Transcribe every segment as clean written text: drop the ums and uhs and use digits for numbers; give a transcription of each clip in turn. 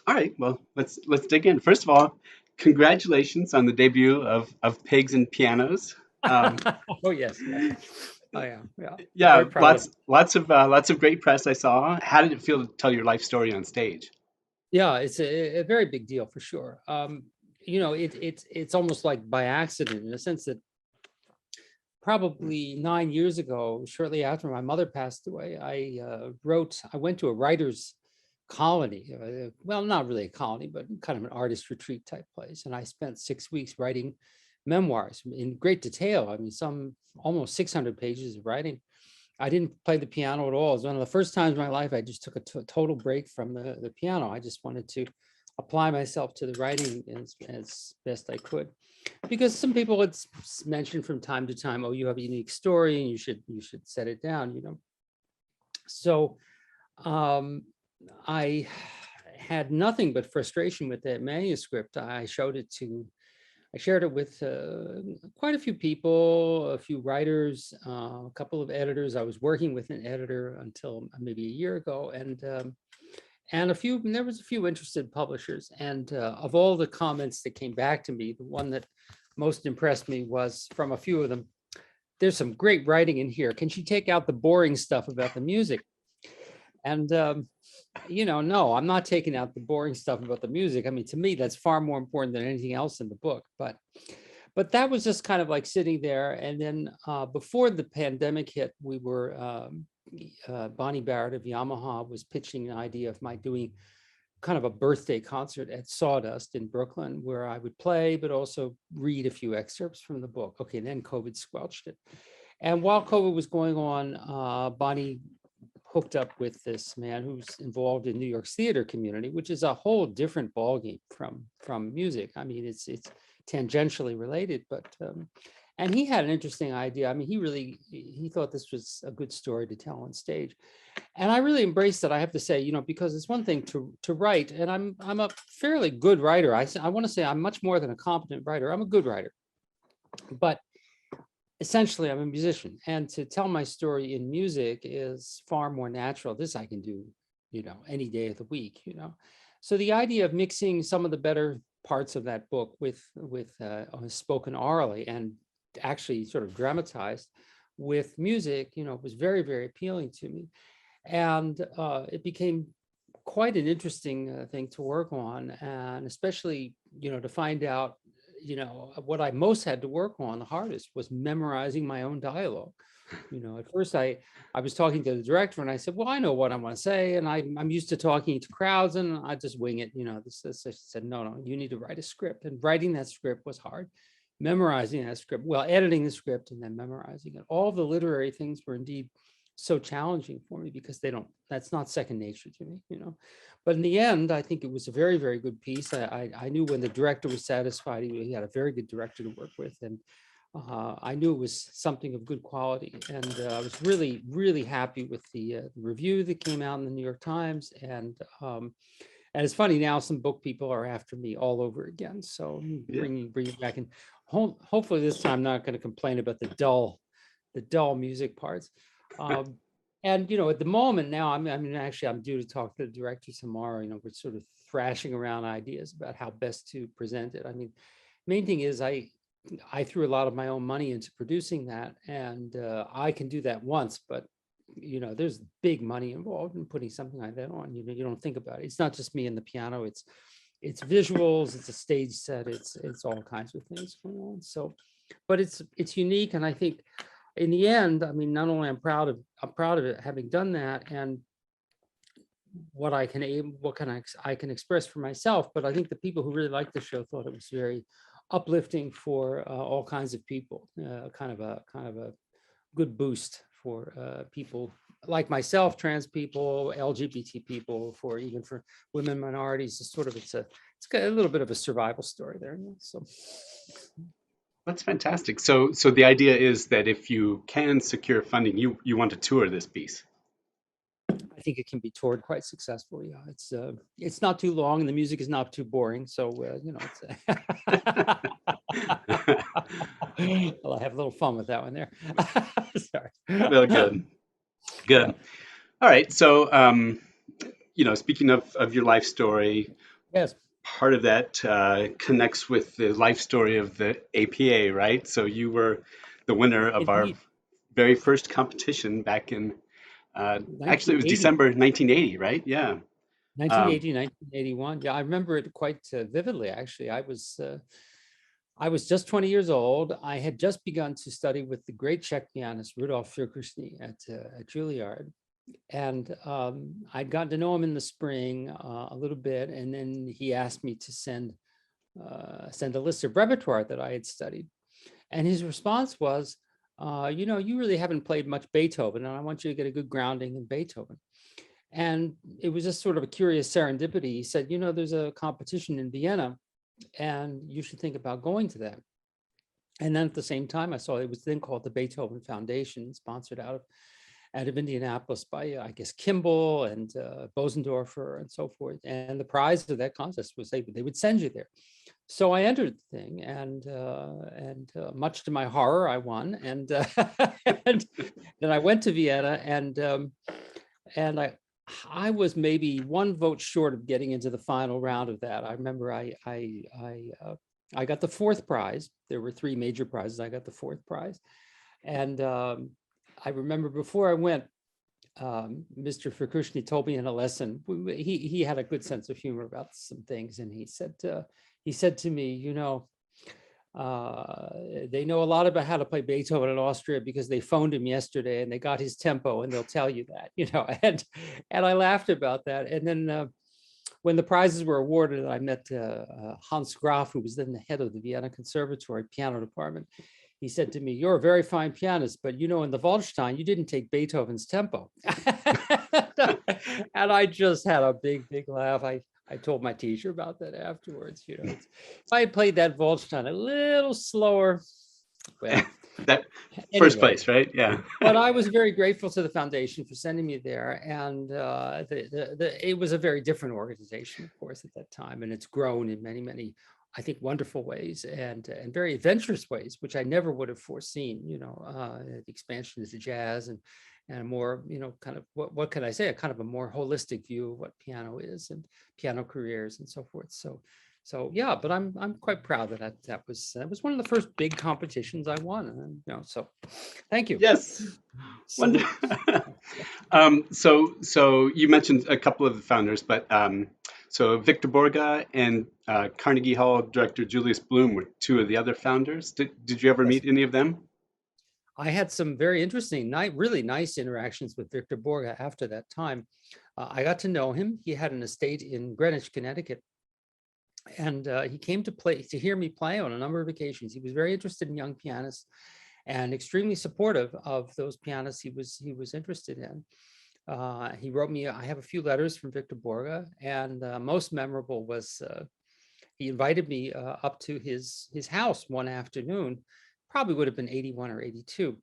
All right, well, let's dig in. First of all, congratulations on the debut of Pigs and Pianos. Um, Oh yes, yes. Oh yeah, yeah. yeah, Very proud of it. lots of great press I saw. How did it feel to tell your life story on stage? Yeah, it's a very big deal for sure. It's almost like by accident in the sense that probably 9 years ago, shortly after my mother passed away, I went to a writer's colony. Well, not really a colony, but kind of an artist retreat type place. And I spent 6 weeks writing memoirs in great detail. I mean, some almost 600 pages of writing. I didn't play the piano at all. It was one of the first times in my life I just took a total break from the piano. I just wanted to apply myself to the writing as best I could. Because some people it's mentioned from time to time, oh, you have a unique story and you should set it down, you know. So um, I had nothing but frustration with that manuscript. I shared it with quite a few people, a few writers, a couple of editors. I was working with an editor until maybe a year ago, and there was a few interested publishers. And of all the comments that came back to me, the one that most impressed me was from a few of them. There's some great writing in here. Can she take out the boring stuff about the music? And no, I'm not taking out the boring stuff about the music. I mean, to me, that's far more important than anything else in the book. But that was just kind of like sitting there. And then before the pandemic hit, we were Bonnie Barrett of Yamaha was pitching an idea of my doing kind of a birthday concert at Sawdust in Brooklyn, where I would play, but also read a few excerpts from the book. Okay, and then COVID squelched it. And while COVID was going on, Bonnie hooked up with this man who's involved in New York's theater community, which is a whole different ballgame from music. I mean, it's tangentially related, but and he had an interesting idea. I mean, he thought this was a good story to tell on stage, and I really embraced it. I have to say, because it's one thing to write, and I'm a fairly good writer. I want to say I'm much more than a competent writer. I'm a good writer, but essentially I'm a musician, and to tell my story in music is far more natural. This I can do, any day of the week. So the idea of mixing some of the better parts of that book with spoken orally and actually sort of dramatized with music, was very, very appealing to me. And it became quite an interesting thing to work on, and especially, to find out, what I most had to work on the hardest was memorizing my own dialogue. At first I was talking to the director and I said, well, I know what I want to say. And I'm used to talking to crowds and I just wing it. I said, no, you need to write a script. And writing that script was hard. Memorizing that script, well, editing the script and then memorizing it. All the literary things were indeed so challenging for me because that's not second nature to me. But in the end, I think it was a very, very good piece. I knew when the director was satisfied, he had a very good director to work with. And I knew it was something of good quality, and I was really, really happy with the review that came out in the New York Times. And it's funny now, some book people are after me all over again. So Yeah. bringing back, and hopefully this time I'm not going to complain about the dull music parts. Um, and at the moment now, actually I'm due to talk to the director tomorrow. We're sort of thrashing around ideas about how best to present it. I mean, main thing is I threw a lot of my own money into producing that, and I can do that once, but there's big money involved in putting something like that on. You don't think about it. It's not just me and the piano. It's visuals. It's a stage set. It's all kinds of things going on. So, but it's unique, and I think in the end, I mean, not only I'm proud of it having done that, and what I can express for myself, but I think the people who really liked the show thought it was very uplifting for all kinds of people, kind of a good boost for people like myself, trans people, LGBT people, for women, minorities. It's got a little bit of a survival story there. So That's fantastic. So the idea is that if you can secure funding, you want to tour this piece. I think it can be toured quite successfully. Yeah, it's not too long and the music is not too boring. So well, I have a little fun with that one there. Sorry. Well, good, Yeah. good. All right. So speaking of your life story, Yes, part of that connects with the life story of the APA, right? So you were the winner of our indeed. very first competition back in, actually, it was 1980, December 1980, right? Yeah. Um, 1981. Yeah, I remember it quite vividly, actually. I was just 20 years old. I had just begun to study with the great Czech pianist Rudolf Firkushny at Juilliard. And I'd gotten to know him in the spring a little bit. And then he asked me to send a list of repertoire that I had studied. And his response was, you really haven't played much Beethoven, and I want you to get a good grounding in Beethoven. And it was just sort of a curious serendipity. He said, there's a competition in Vienna, and you should think about going to that. And then at the same time, I saw it was then called the Beethoven Foundation, sponsored out of Indianapolis by, I guess, Kimball and Bosendorfer and so forth. And the prize of that contest was they would send you there. So I entered the thing, and much to my horror, I won. And and then I went to Vienna, and I was maybe one vote short of getting into the final round of that. I remember I got the fourth prize. There were three major prizes. I got the fourth prize, and I remember before I went, Mr. Fukushny told me in a lesson. He had a good sense of humor about some things, and he said to me, they know a lot about how to play Beethoven in Austria because they phoned him yesterday and they got his tempo, and they'll tell you that, and I laughed about that. And then when the prizes were awarded, I met Hans Graf, who was then the head of the Vienna Conservatory piano department. He said to me, "You're a very fine pianist, but in the Waldstein, you didn't take Beethoven's tempo." And I just had a big, big laugh. I told my teacher about that afterwards. If I had played that Waldstein a little slower, well, that first anyway. place, right? Yeah. But I was very grateful to the foundation for sending me there, and it was a very different organization, of course, at that time, and it's grown in many, many, I think, wonderful ways and very adventurous ways, which I never would have foreseen. The expansion into jazz and a more, kind of what can I say, a kind of a more holistic view of what piano is and piano careers and so forth. So yeah, but I'm quite proud that was one of the first big competitions I won. And, so thank you. Yes. So, Wonderful. So you mentioned a couple of the founders, but so Victor Borge and Carnegie Hall director Julius Bloom were two of the other founders. Did you ever yes, meet any of them? I had some very interesting, really nice interactions with Victor Borge after that time. I got to know him. He had an estate in Greenwich, Connecticut, and he came to hear me play on a number of occasions. He was very interested in young pianists and extremely supportive of those pianists he was interested in. He wrote me, I have a few letters from Victor Borge, and most memorable was he invited me up to his house one afternoon, probably would have been 81 or 82.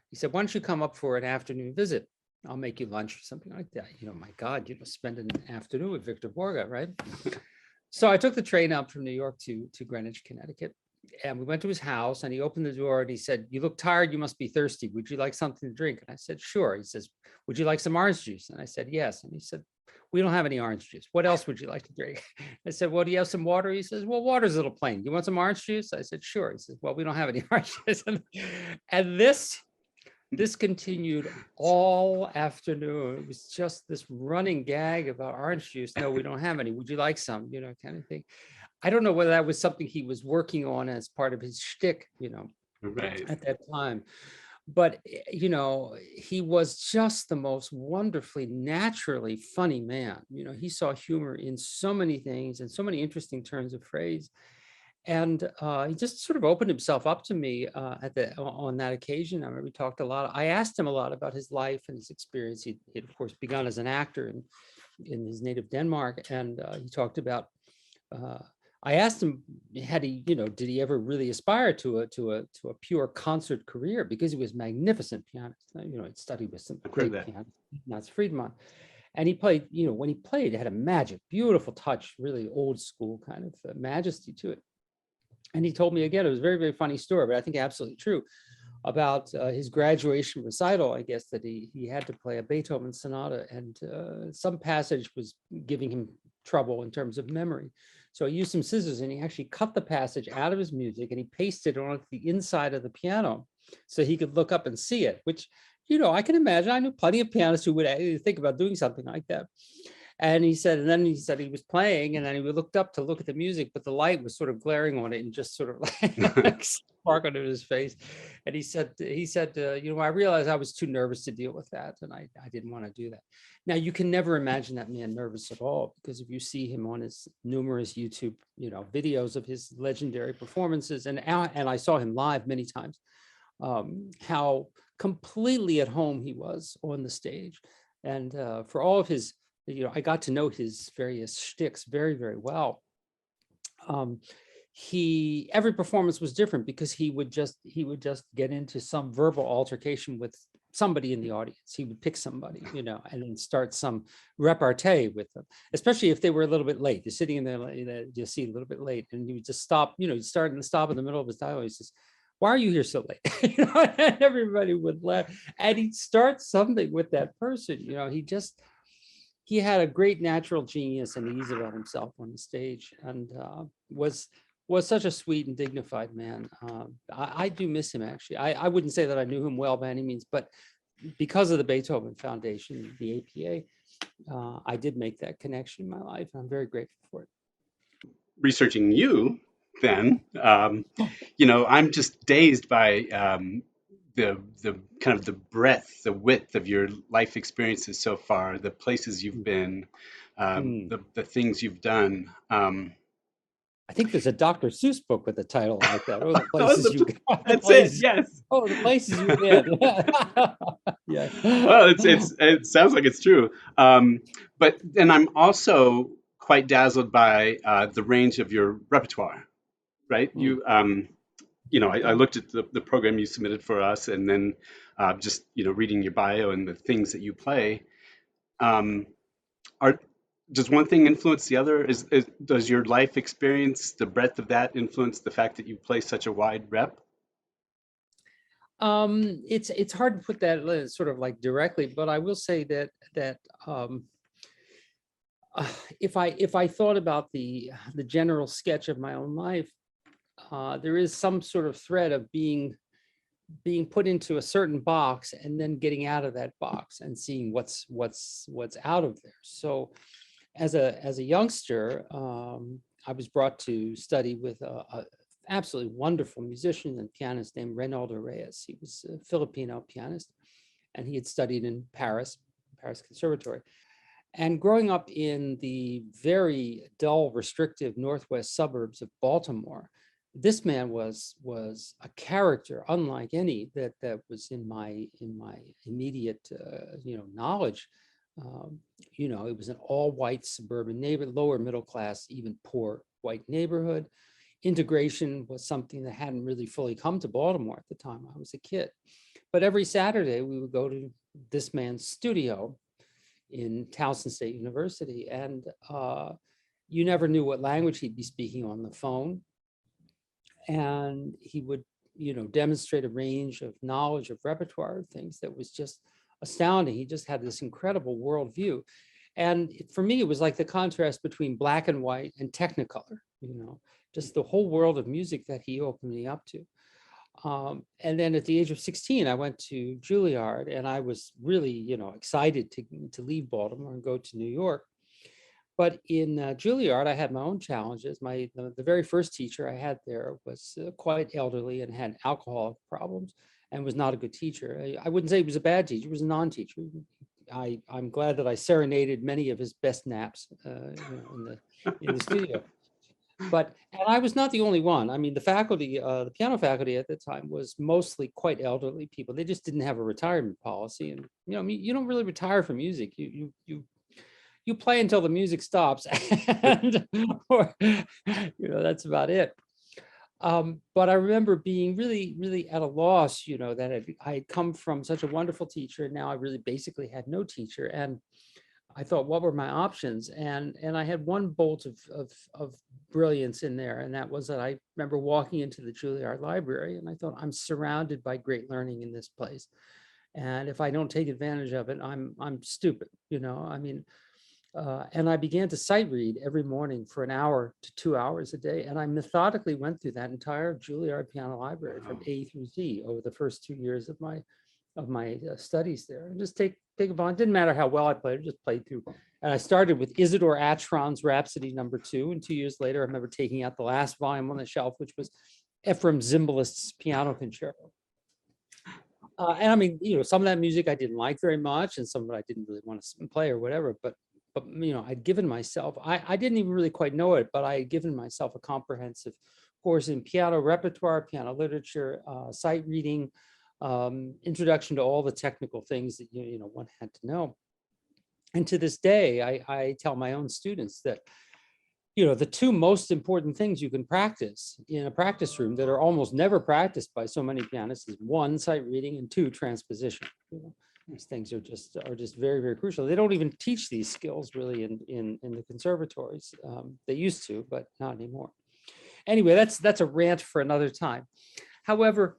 He said, "Why don't you come up for an afternoon visit? I'll make you lunch," or something like that. My God, spend an afternoon with Victor Borge, right? So I took the train up from New York to Greenwich, Connecticut, and we went to his house, and he opened the door and he said, "You look tired, you must be thirsty. Would you like something to drink?" And I said, "Sure." He says, "Would you like some orange juice?" And I said, "Yes." And he said, "We don't have any orange juice. What else would you like to drink?" I said, "Well, do you have some water?" He says, "Well, water's a little plain. You want some orange juice?" I said, "Sure." He says, "Well, we don't have any orange juice." And this continued all afternoon. It was just this running gag about orange juice. "No, we don't have any. Would you like some?" Kind of thing. I don't know whether that was something he was working on as part of his shtick, Right. at that time. But, he was just the most wonderfully, naturally funny man. He saw humor in so many things and so many interesting turns of phrase. And he just sort of opened himself up to me on that occasion. I remember we talked a lot. I asked him a lot about his life and his experience. He'd of course begun as an actor in his native Denmark, and he talked about. I asked him, had he, did he ever really aspire to a pure concert career, because he was a magnificent pianist. He'd studied with some I've heard great that. pianists, Nats Friedman, and he played. When he played, it had a magic, beautiful touch, really old school kind of majesty to it. And he told me again, it was a very, very funny story, but I think absolutely true, about his graduation recital. I guess that he had to play a Beethoven sonata, and some passage was giving him trouble in terms of memory. So he used some scissors and he actually cut the passage out of his music and he pasted it on the inside of the piano so he could look up and see it, which, I can imagine. I knew plenty of pianists who would think about doing something like that. And then he said he was playing, and then he looked up to look at the music, but the light was sort of glaring on it and just sort of like sparkled in his face. And he said, I realized I was too nervous to deal with that, and I didn't want to do that. Now, you can never imagine that man nervous at all, because if you see him on his numerous YouTube, videos of his legendary performances, and I saw him live many times, how completely at home he was on the stage. And for all of his, I got to know his various shticks very, very well. Every performance was different because he would just get into some verbal altercation with somebody in the audience. He would pick somebody, and then start some repartee with them, especially if they were a little bit late. They're sitting in there, you see, a little bit late, and he would just stop, he'd start and stop in the middle of his dialogue. He says, "Why are you here so late?" And everybody would laugh, and he'd start something with that person. He had a great natural genius and ease about himself on the stage, and was such a sweet and dignified man. I do miss him, actually. I wouldn't say that I knew him well by any means, but because of the Beethoven Foundation, the APA, I did make that connection in my life. And I'm very grateful for it. Researching you, then, I'm just dazed by the kind of the breadth, the width of your life experiences so far, the places you've been, the things you've done. I think there's a Dr. Seuss book with a title like that. Oh, the places you That's it. Yes. Oh, the places you've been. Yeah. Well, it sounds like it's true. But then I'm also quite dazzled by the range of your repertoire, right? I looked at the program you submitted for us, and then just reading your bio and the things that you play. Are Does one thing influence the other? Does your life experience, the breadth of that, influence the fact that you play such a wide rep? It's hard to put that sort of like directly, but I will say that if I thought about the general sketch of my own life, there is some sort of thread of being put into a certain box and then getting out of that box and seeing what's out of there. So as a youngster, I was brought to study with a absolutely wonderful musician and pianist named Reynaldo Reyes. He was a Filipino pianist, and he had studied in Paris Conservatory. And growing up in the very dull, restrictive northwest suburbs of Baltimore, this man was a character unlike any that was in my immediate knowledge. It was an all-white suburban neighborhood, lower middle class, even poor white neighborhood. Integration was something that hadn't really fully come to Baltimore at the time I was a kid. But every Saturday we would go to this man's studio in Towson State University, and you never knew what language he'd be speaking on the phone. And he would, demonstrate a range of knowledge of repertoire things that was just astounding. He just had this incredible worldview. And for me, it was like the contrast between black and white and Technicolor, just the whole world of music that he opened me up to. And then at the age of 16, I went to Juilliard, and I was really, excited to leave Baltimore and go to New York. But in Juilliard, I had my own challenges. The very first teacher I had there was quite elderly and had alcohol problems and was not a good teacher. I wouldn't say he was a bad teacher, he was a non-teacher. I'm glad that I serenaded many of his best naps in the studio. And I was not the only one. I mean, the faculty, the piano faculty at the time was mostly quite elderly people. They just didn't have a retirement policy. And, you don't really retire from music. You play until the music stops, and that's about it. But I remember being really, really at a loss, that I had come from such a wonderful teacher, and now I really basically had no teacher. And I thought, what were my options? And I had one bolt of brilliance in there, and that was that I remember walking into the Juilliard Library, and I thought, I'm surrounded by great learning in this place, and if I don't take advantage of it, I'm stupid. I mean, And I began to sight read every morning for an hour to 2 hours a day. And I methodically went through that entire Juilliard piano library from A through Z over the first 2 years of my studies there. And just take a volume. Didn't matter how well I played, I just played through. And I started with Isidor Atron's Rhapsody #2. And 2 years later, I remember taking out the last volume on the shelf, which was Ephraim Zimbalist's Piano Concerto. And I mean, some of that music I didn't like very much, and some of it I didn't really want to play or whatever. But I'd given myself, I didn't even really quite know it, but I had given myself a comprehensive course in piano repertoire, piano literature, sight reading, introduction to all the technical things that one had to know. And to this day, I tell my own students that the two most important things you can practice in a practice room that are almost never practiced by so many pianists is one, sight reading, and two, transposition. These things are just very, very crucial. They don't even teach these skills really in the conservatories. They used to, but not anymore. Anyway, that's a rant for another time. However,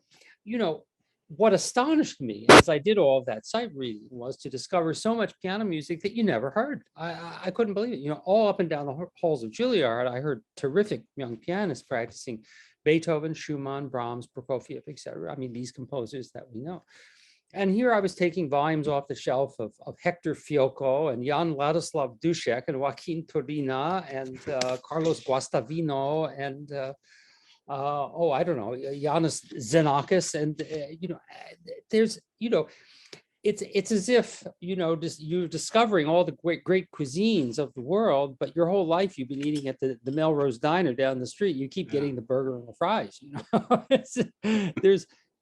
what astonished me as I did all of that sight reading was to discover so much piano music that you never heard. I couldn't believe it. All up and down the halls of Juilliard, I heard terrific young pianists practicing Beethoven, Schumann, Brahms, Prokofiev, etc. I mean, these composers that we know. And here I was taking volumes off the shelf of Hector Fiocco and Jan Ladislav Dušek and Joaquin Turina and Carlos Guastavino and I don't know, Janis Xenakis, and there's it's as if you're discovering all the great cuisines of the world, but your whole life you've been eating at the Melrose Diner down the street. You keep getting the burger and the fries.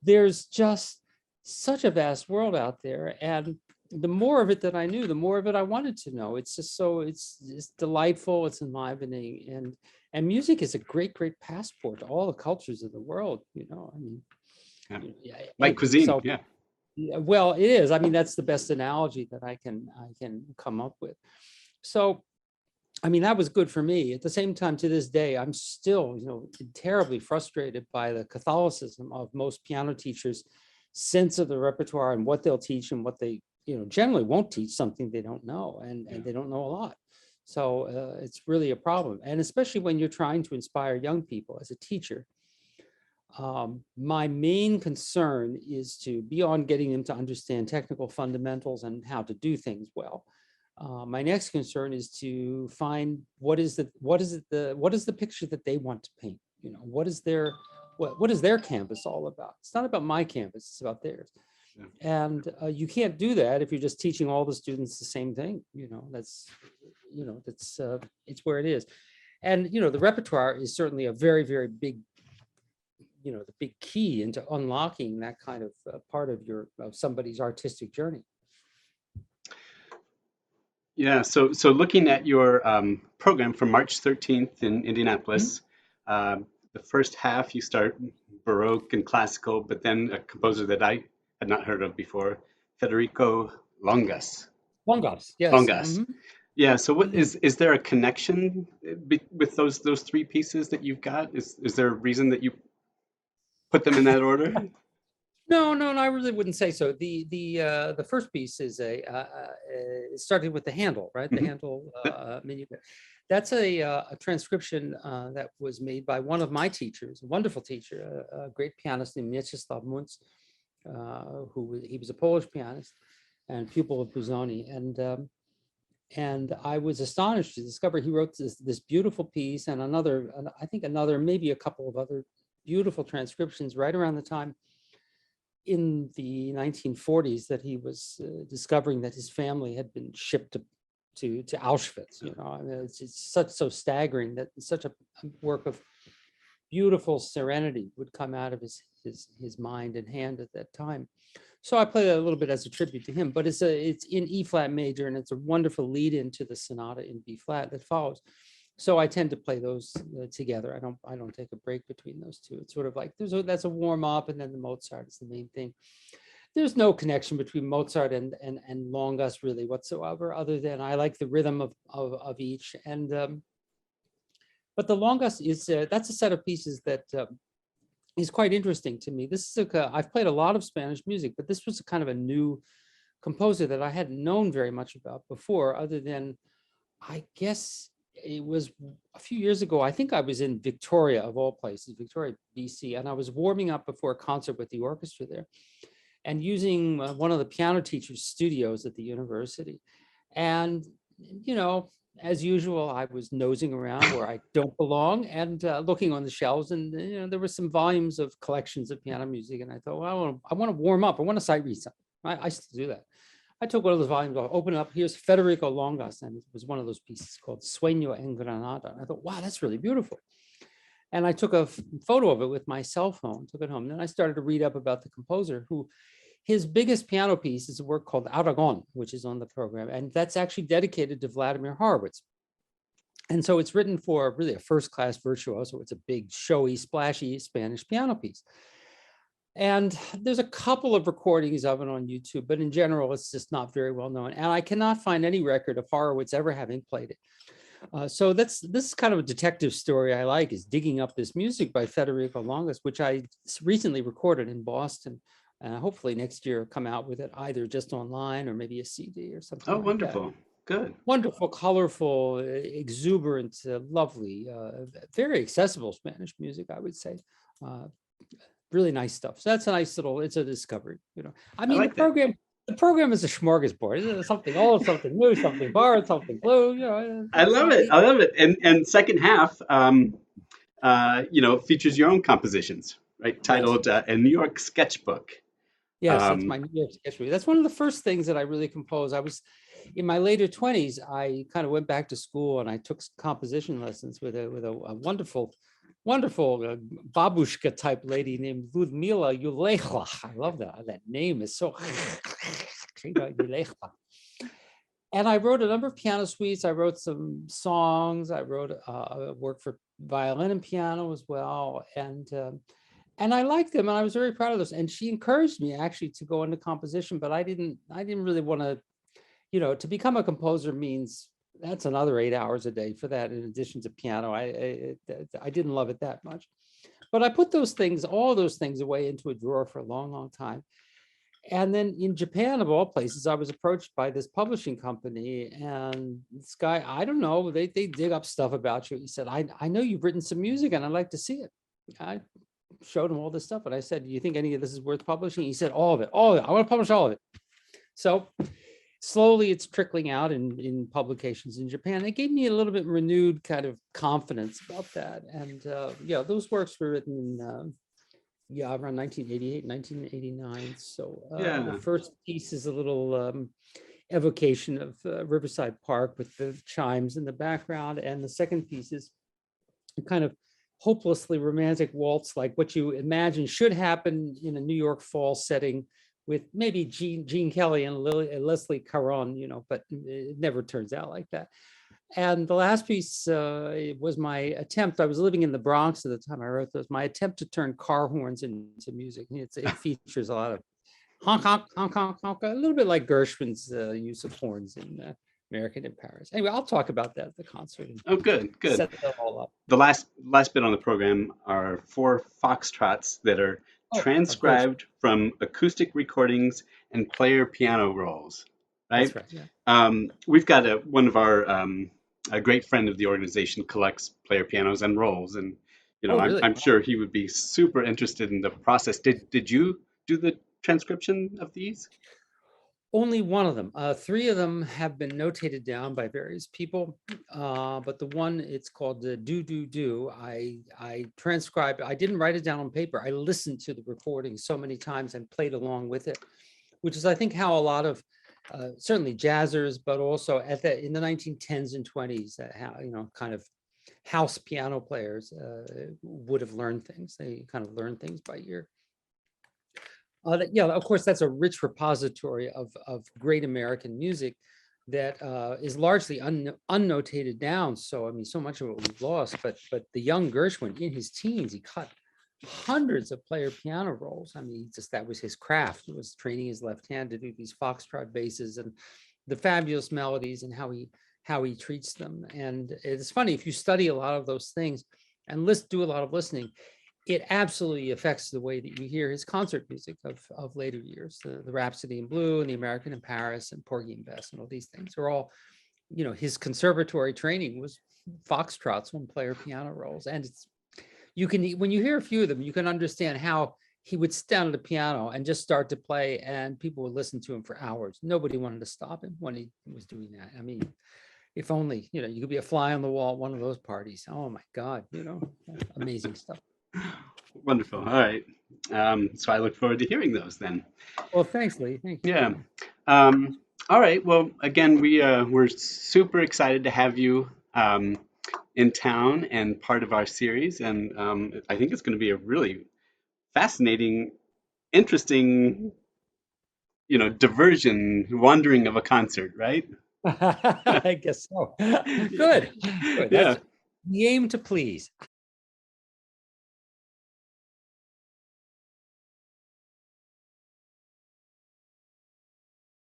There's just such a vast world out there, and the more of it that I knew, the more of it I wanted to know. It's just it's delightful, it's enlivening, and music is a great passport to all the cultures of the world. I mean, like cuisine. So, yeah. Well, it is. I mean, that's the best analogy that I can come up with. So, I mean, that was good for me. At the same time, to this day, I'm still, terribly frustrated by the Catholicism of most piano teachers' sense of the repertoire and what they'll teach and what they, generally won't teach something they don't know, and they don't know a lot. So it's really a problem. And especially when you're trying to inspire young people as a teacher, my main concern is to, beyond getting them to understand technical fundamentals and how to do things well, my next concern is to find what is the picture that they want to paint. What is their canvas all about? It's not about my canvas, it's about theirs. And you can't do that if you're just teaching all the students the same thing. It's where it is. And the repertoire is certainly a very, very big, the big key into unlocking that kind of part of somebody's artistic journey. Yeah, so looking at your program from March 13th in Indianapolis, the first half you start Baroque and classical, but then a composer that I had not heard of before, Federico Longas. Longas, yes. Longas. Yeah, so what is there a connection with those three pieces that you've got? Is there a reason that you put them in that order? No, I really wouldn't say so. The first piece is it started with the Handel, right? The Handel minuet. That's a transcription that was made by one of my teachers, a wonderful teacher, a great pianist named Mieczysław Munz, he was a Polish pianist and pupil of Busoni, and I was astonished to discover he wrote this beautiful piece and maybe a couple of other beautiful transcriptions right around the time in the 1940s that he was discovering that his family had been shipped to Auschwitz. I mean, it's so staggering that such a work of beautiful serenity would come out of his mind and hand at that time. So I play that a little bit as a tribute to him, but it's in E flat major, and it's a wonderful lead into the sonata in B flat that follows. So I tend to play those together. I don't take a break between those two. It's sort of like that's a warm up, and then the Mozart is the main thing. There's no connection between Mozart and Longas really whatsoever, other than I like the rhythm of each. And but the Longas is that's a set of pieces that is quite interesting to me. This is I've played a lot of Spanish music, but this was a kind of a new composer that I hadn't known very much about before, other than I guess it was a few years ago. I think I was in Victoria, of all places, Victoria, BC, and I was warming up before a concert with the orchestra there and using one of the piano teacher's studios at the university. And, you know, as usual, I was nosing around where I don't belong and looking on the shelves. And, you know, there were some volumes of collections of piano music. And I thought, well, I want to warm up. I want to sight read something. I still do that. I took one of those volumes, I opened it up. Here's Federico Longas, and it was one of those pieces called Sueño en Granada. And I thought, wow, that's really beautiful. And I took a photo of it with my cell phone, took it home. Then I started to read up about the composer, who his biggest piano piece is a work called Aragon, which is on the program. And that's actually dedicated to Vladimir Horowitz. And so it's written for really a first-class virtuoso. It's a big, showy, splashy Spanish piano piece. And there's a couple of recordings of it on YouTube, but in general, it's just not very well known. And I cannot find any record of Horowitz ever having played it. So this is kind of a detective story I like, is digging up this music by Federico Longas, which I recently recorded in Boston. Hopefully next year come out with it, either just online or maybe a CD or something Oh, like wonderful. that. Good. Wonderful, colorful, exuberant, lovely, very accessible Spanish music, I would say. Really nice stuff. So that's a nice little, it's a discovery, you know. I mean, like that. the program is a smorgasbord. It's something old, something new, something borrowed, something blue, you know. I love it. I love it. And second half, you know, features your own compositions, right? Yes. Titled A New York Sketchbook. Yes, that's Um, my New York sketch movie. That's one of the first things that I really composed. I was in my later 20s. I kind of went back to school and I took composition lessons with a wonderful, wonderful babushka type lady named Ludmila Yulechla. I love that. That name is so. And I wrote a number of piano suites. I wrote some songs. I wrote a work for violin and piano as well. And I liked them, and I was very proud of those. And she encouraged me actually to go into composition, but I didn't really want to, you know, to become a composer means that's another 8 hours a day for that in addition to piano. I didn't love it that much, but I put those things, all those things away into a drawer for a long, long time. And then in Japan, of all places, I was approached by this publishing company, and this guy, I don't know, they dig up stuff about you. He said, I know you've written some music and I'd like to see it. I showed him all this stuff, and I said, do you think any of this is worth publishing? He said, all of it. I want to publish all of it. So slowly it's trickling out in publications in Japan. It gave me a little bit renewed kind of confidence about that. And yeah, those works were written around 1988, 1989. So yeah. the first piece is a little evocation of Riverside Park with the chimes in the background. And the second piece is kind of hopelessly romantic waltz, like what you imagine should happen in a New York fall setting with maybe Gene Kelly and Leslie Caron, you know, but it never turns out like that. And the last piece was my attempt. I was living in the Bronx at the time I wrote this. My attempt to turn car horns into music. It features a lot of honk, honk, honk, honk, honk, a little bit like Gershwin's use of horns in American in Paris. Anyway, I'll talk about that at the concert. Oh, good, good. Set that all up. The last bit on the program are 4 foxtrots that are transcribed from acoustic recordings and player piano rolls. Right. That's right. Yeah. We've got one of our a great friend of the organization collects player pianos and rolls, and you know, Really? I'm sure he would be super interested in the process. Did you do the transcription of these? Only one of them. 3 of them have been notated down by various people, but the one, it's called the do. I transcribed. I didn't write it down on paper. I listened to the recording so many times and played along with it, which is, I think, how a lot of certainly jazzers, but also in the 1910s and 20s, how, you know, kind of house piano players would have learned things. They kind of learned things by ear. Yeah, of course, that's a rich repository of great American music that is largely unnotated down. So, I mean, so much of it we've lost, but the young Gershwin in his teens, he cut hundreds of player piano rolls. I mean, that was his craft. He was training his left hand to do these foxtrot basses and the fabulous melodies and how he treats them. And it's funny, if you study a lot of those things and do a lot of listening, it absolutely affects the way that you hear his concert music of later years. The Rhapsody in Blue and the American in Paris and Porgy and Bess and all these things are all his conservatory training was foxtrots, one-player piano rolls. And when you hear a few of them, you can understand how he would sit down at the piano and just start to play, and people would listen to him for hours. Nobody wanted to stop him when he was doing that. I mean, if only, you could be a fly on the wall at one of those parties. Oh my God, amazing stuff. Wonderful. All right. So I look forward to hearing those then. Well, thanks, Lee. Thank you. Yeah. All right. Well, again, we're super excited to have you in town and part of our series, and I think it's going to be a really fascinating, interesting, diversion, wandering of a concert, right? I guess so. Good. Good. Yeah. We aim to please.